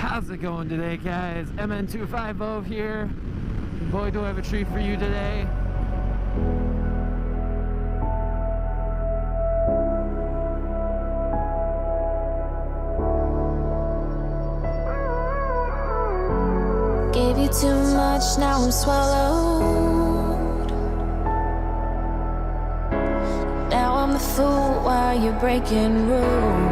How's it going today, guys? MN250 here. Boy, do I have a treat for you today. Gave you too much, now I'm swallowed. Now I'm the fool while you're breaking rules.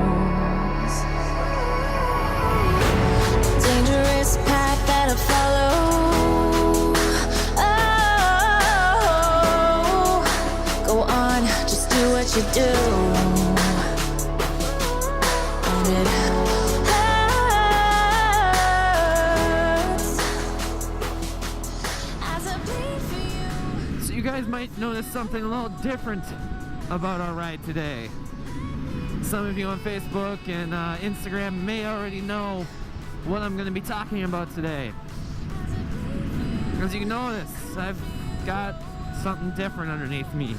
Dangerous path that I follow. Oh, go on, just do what you do. And it hurts as I bleed for you. So you guys might notice something a little different about our ride today. Some of you on Facebook and Instagram may already know what I'm going to be talking about today. As you can notice, I've got something different underneath me.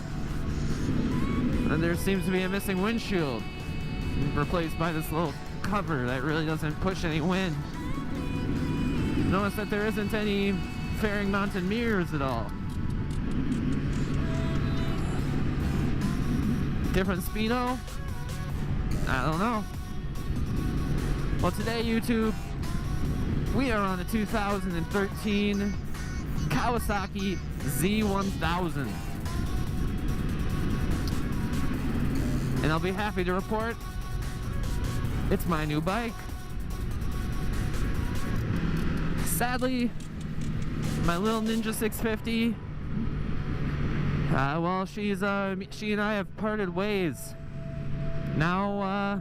And there seems to be a missing windshield, replaced by this little cover that really doesn't push any wind. Notice that there isn't any fairing mounted mirrors at all. Different speedo? I don't know. Well, today, YouTube, we are on a 2013 Kawasaki Z1000. And I'll be happy to report it's my new bike. Sadly, my little Ninja 650, well, she and I have parted ways. Now,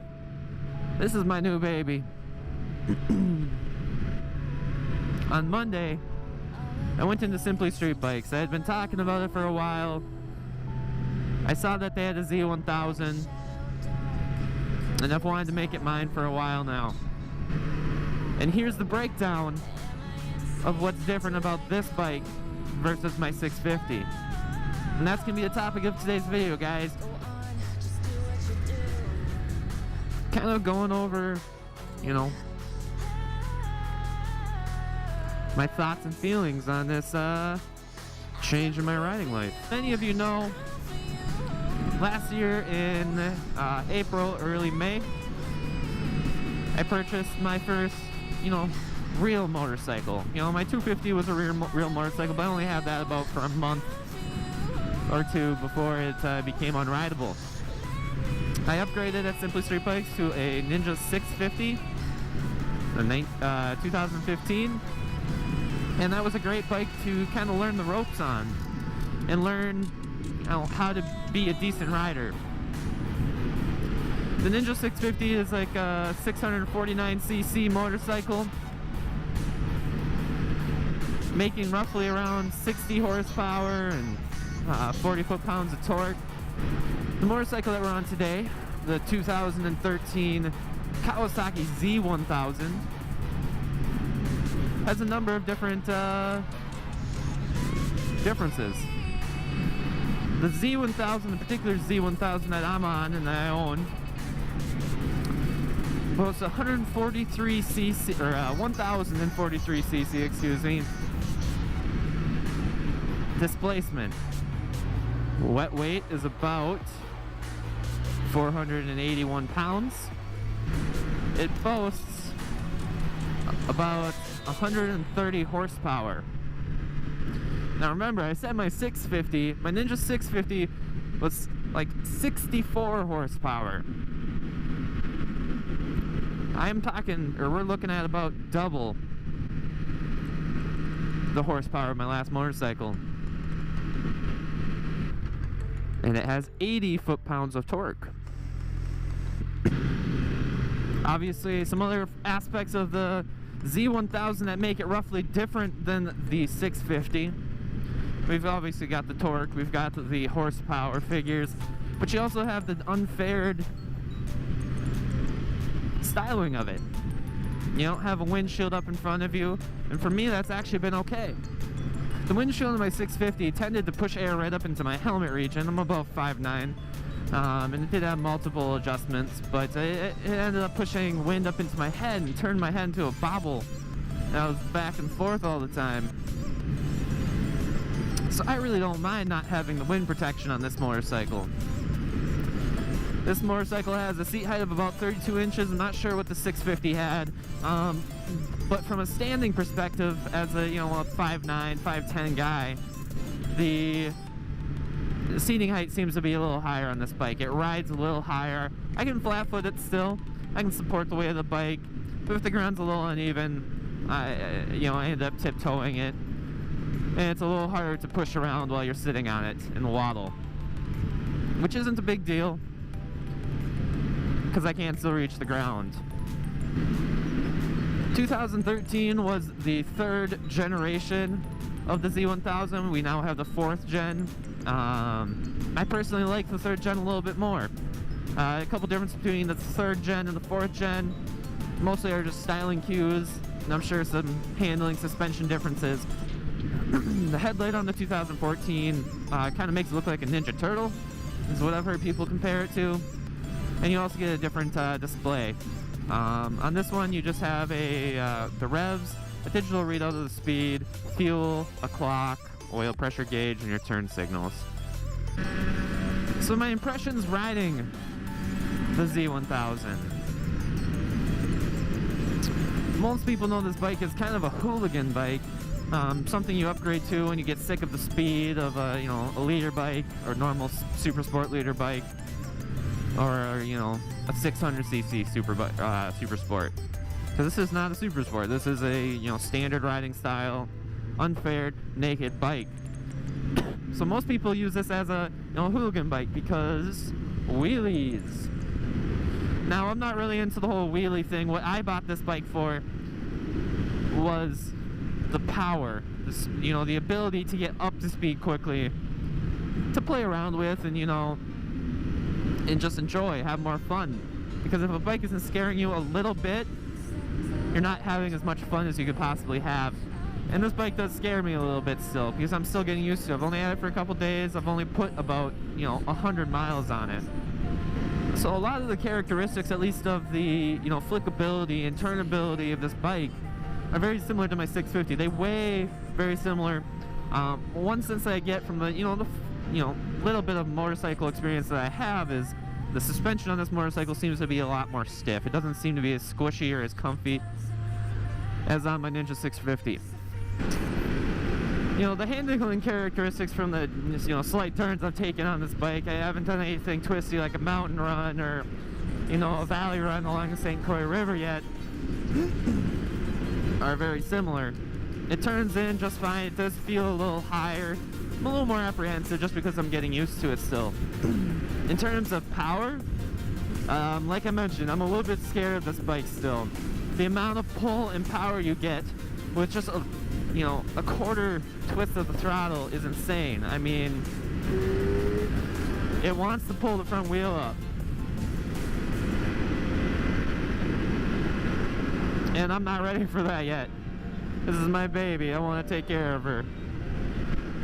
this is my new baby. On Monday, I went into Simply Street Bikes. I had been talking about it for a while. I saw that they had a Z1000, and I've wanted to make it mine for a while now. And here's the breakdown of what's different about this bike versus my 650. And that's going to be the topic of today's video, guys. Kind of going over, you know, my thoughts and feelings on this change in my riding life. Many of you know, last year in April, early May, I purchased my first, you know, real motorcycle. You know, my 250 was a real motorcycle, but I only had that about for a month or two before it became unrideable. I upgraded at Simply Street Bikes to a Ninja 650, 2015, and that was a great bike to kind of learn the ropes on and learn, you know, how to be a decent rider. The Ninja 650 is like a 649cc motorcycle, making roughly around 60 horsepower and 40 foot-pounds of torque. The motorcycle that we're on today, the 2013 Kawasaki Z1000, has a number of different differences. The Z1000, the particular Z1000 that I'm on and that I own, boasts 143cc, or 1043cc, excuse me, displacement. Wet weight is about 481 pounds. It boasts about 130 horsepower. Now remember, I said my 650, my Ninja 650 was like 64 horsepower. I'm talking, or we're looking at about double the horsepower of my last motorcycle. And it has 80 foot-pounds of torque. Obviously, some other aspects of the Z1000 that make it roughly different than the 650. We've obviously got the torque, we've got the horsepower figures, but you also have the unfaired styling of it. You don't have a windshield up in front of you, and for me that's actually been okay. The windshield in my 650 tended to push air right up into my helmet region. I'm about 5'9", And it did have multiple adjustments, but it ended up pushing wind up into my head and turned my head into a bobble. And I was back and forth all the time. So I really don't mind not having the wind protection on this motorcycle. This motorcycle has a seat height of about 32 inches. I'm not sure what the 650 had. But from a standing perspective, as a, a 5'9", 5'10" guy, the seating height seems to be a little higher on this bike. It rides a little higher. I can flat-foot it still. I can support the weight of the bike. But if the ground's a little uneven, I end up tiptoeing it. And it's a little harder to push around while you're sitting on it and waddle. Which isn't a big deal, because I can still reach the ground. 2013 was the 3rd generation of the Z1000. We now have the 4th gen. I personally like the 3rd gen a little bit more. A couple differences between the 3rd gen and the 4th gen. Mostly are just styling cues, and I'm sure some handling, suspension differences. The headlight on the 2014 kind of makes it look like a Ninja Turtle, is what I've heard people compare it to. And you also get a different display. On this one, you just have the revs, a digital readout of the speed, fuel, a clock, oil pressure gauge, and your turn signals. So my impressions riding the Z1000. Most people know this bike is kind of a hooligan bike. Something you upgrade to when you get sick of the speed of a leader bike or normal super sport leader bike, or a 600cc super sport. So this is not a super sport. This is a standard riding style, unfaired, naked bike. So most people use this as a hooligan bike because wheelies. Now I'm not really into the whole wheelie thing. What I bought this bike for was the power, the ability to get up to speed quickly, to play around with, and and just enjoy, have more fun. Because if a bike isn't scaring you a little bit, you're not having as much fun as you could possibly have. And this bike does scare me a little bit still, because I'm still getting used to it. I've only had it for a couple days. I've only put about 100 miles on it. So a lot of the characteristics, at least of the flickability and turnability of this bike, are very similar to my 650. They weigh very similar. One sense that I get from the little bit of motorcycle experience that I have is the suspension on this motorcycle seems to be a lot more stiff. It doesn't seem to be as squishy or as comfy as on my Ninja 650. The handling characteristics from the slight turns I've taken on this bike, I haven't done anything twisty like a mountain run or a valley run along the St. Croix River yet, are very similar. It turns in just fine. It does feel a little higher. I'm a little more apprehensive just because I'm getting used to it still. In terms of power, like I mentioned, I'm a little bit scared of this bike still. The amount of pull and power you get with just a quarter twist of the throttle is insane. I mean, it wants to pull the front wheel up. And I'm not ready for that yet. This is my baby. I want to take care of her.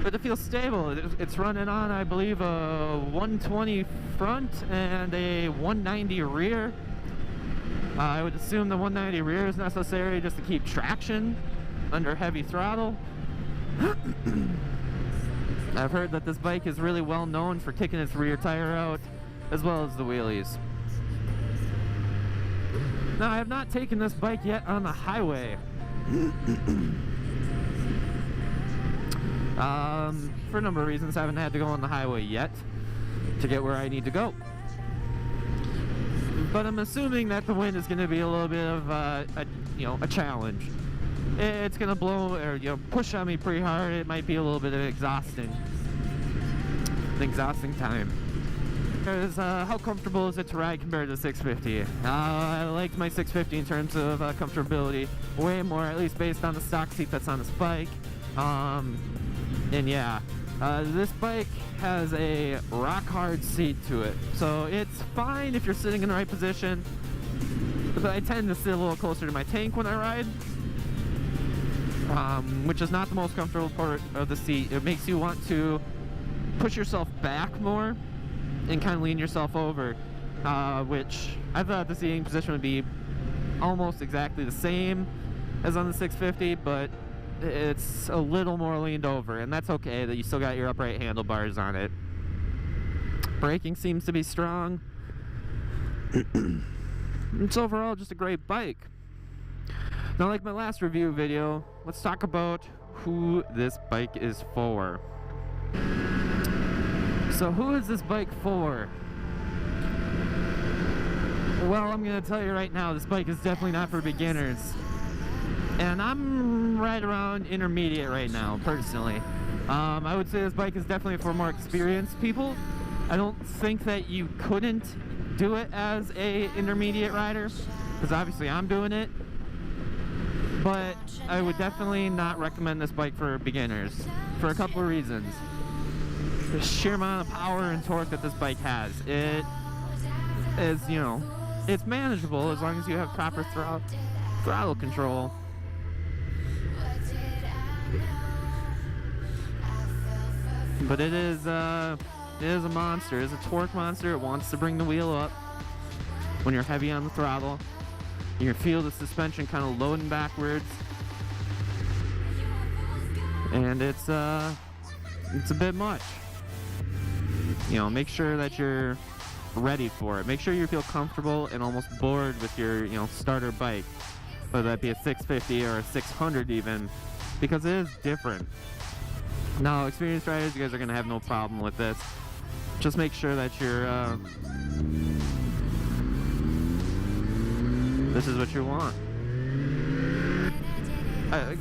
But it feels stable. It's running on, I believe, a 120 front and a 190 rear. I would assume the 190 rear is necessary just to keep traction under heavy throttle. I've heard that this bike is really well known for kicking its rear tire out, as well as the wheelies. Now, I have not taken this bike yet on the highway. For a number of reasons, I haven't had to go on the highway yet to get where I need to go. But I'm assuming that the wind is going to be a little bit of a challenge. It's going to blow or push on me pretty hard. It might be a little bit of exhausting time. Because how comfortable is it to ride compared to the 650? I liked my 650 in terms of comfortability way more, at least based on the stock seat that's on this bike. And yeah, this bike has a rock hard seat to it, so it's fine if you're sitting in the right position, but I tend to sit a little closer to my tank when I ride, which is not the most comfortable part of the seat. It makes you want to push yourself back more and kind of lean yourself over, which I thought the seating position would be almost exactly the same as on the 650, but it's a little more leaned over, and that's okay that you still got your upright handlebars on it. Braking seems to be strong. It's overall just a great bike. Now, like my last review video, let's talk about who this bike is for. So who is this bike for? Well, I'm going to tell you right now, this bike is definitely not for beginners. And I'm right around intermediate right now, personally. I would say this bike is definitely for more experienced people. I don't think that you couldn't do it as a intermediate rider, because obviously I'm doing it. But I would definitely not recommend this bike for beginners, for a couple of reasons. The sheer amount of power and torque that this bike has. It is, you know, it's manageable as long as you have proper throttle control. But it is a monster. It's a torque monster. It wants to bring the wheel up when you're heavy on the throttle. You can feel the suspension kind of loading backwards, and it's a bit much. You know, make sure that you're ready for it. Make sure you feel comfortable and almost bored with your, you know, starter bike, whether that be a 650 or a 600 even, because it is different. Now, experienced riders, you guys are gonna have no problem with this. Just make sure that you're this is what you want.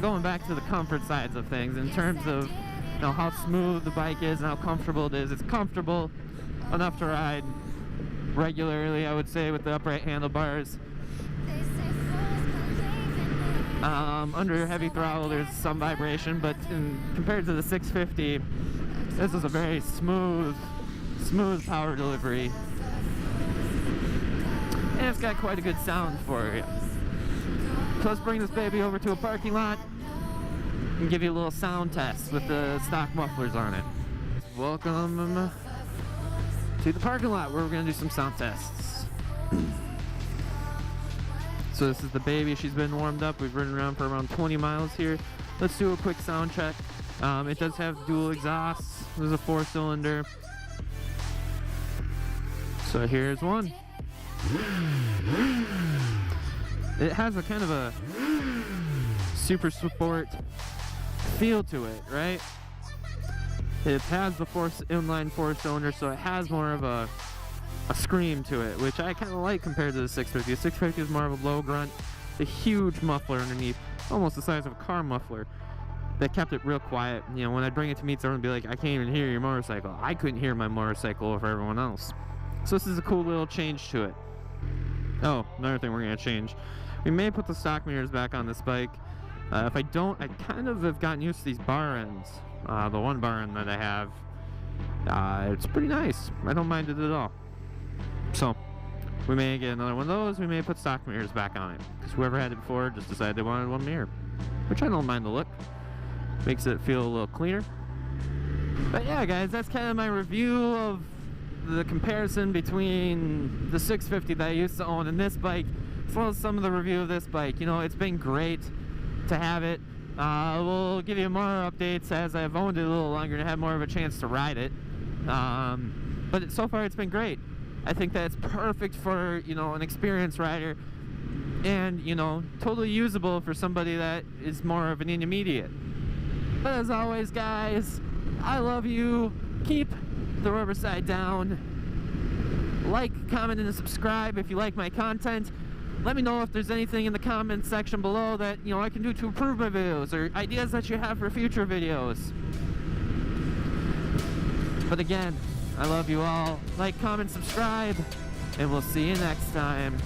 Going back to the comfort sides of things, in terms of, you know, how smooth the bike is and how comfortable it is, it's comfortable enough to ride regularly, I would say, with the upright handlebars. Under heavy throttle, there's some vibration, but compared to the 650, this is a very smooth power delivery. And it's got quite a good sound for you. So let's bring this baby over to a parking lot and give you a little sound test with the stock mufflers on it. Welcome to the parking lot where we're going to do some sound tests. So this is the baby. She's been warmed up. We've ridden around for around 20 miles here. Let's do a quick sound check. It does have dual exhausts. There's a 4-cylinder. So here's one. It has a kind of a super sport feel to it, right? It has the inline 4-cylinder, so it has more of a scream to it, which I kind of like compared to the 650. The 650 is more of a low grunt, a huge muffler underneath, almost the size of a car muffler, that kept it real quiet. You know, when I'd bring it to meet someone and be like, I can't even hear your motorcycle. I couldn't hear my motorcycle over everyone else. So this is a cool little change to it. Oh, another thing we're going to change. We may put the stock mirrors back on this bike. If I don't, I kind of have gotten used to these bar ends. The one bar end that I have, it's pretty nice. I don't mind it at all. So, we may get another one of those. We may put stock mirrors back on it, because whoever had it before just decided they wanted one mirror, which I don't mind the look. Makes it feel a little cleaner. But yeah, guys, that's kind of my review of the comparison between the 650 that I used to own and this bike, as well as some of the review of this bike. You know, it's been great to have it. We'll give you more updates as I've owned it a little longer and have more of a chance to ride it. But so far it's been great. I think that's perfect for, you know, an experienced rider, and, you know, totally usable for somebody that is more of an intermediate. But as always, guys, I love you. Keep the rubber side down. Like, comment, and subscribe if you like my content. Let me know if there's anything in the comment section below that, you know, I can do to improve my videos, or ideas that you have for future videos. But again, I love you all. Like, comment, subscribe, and we'll see you next time.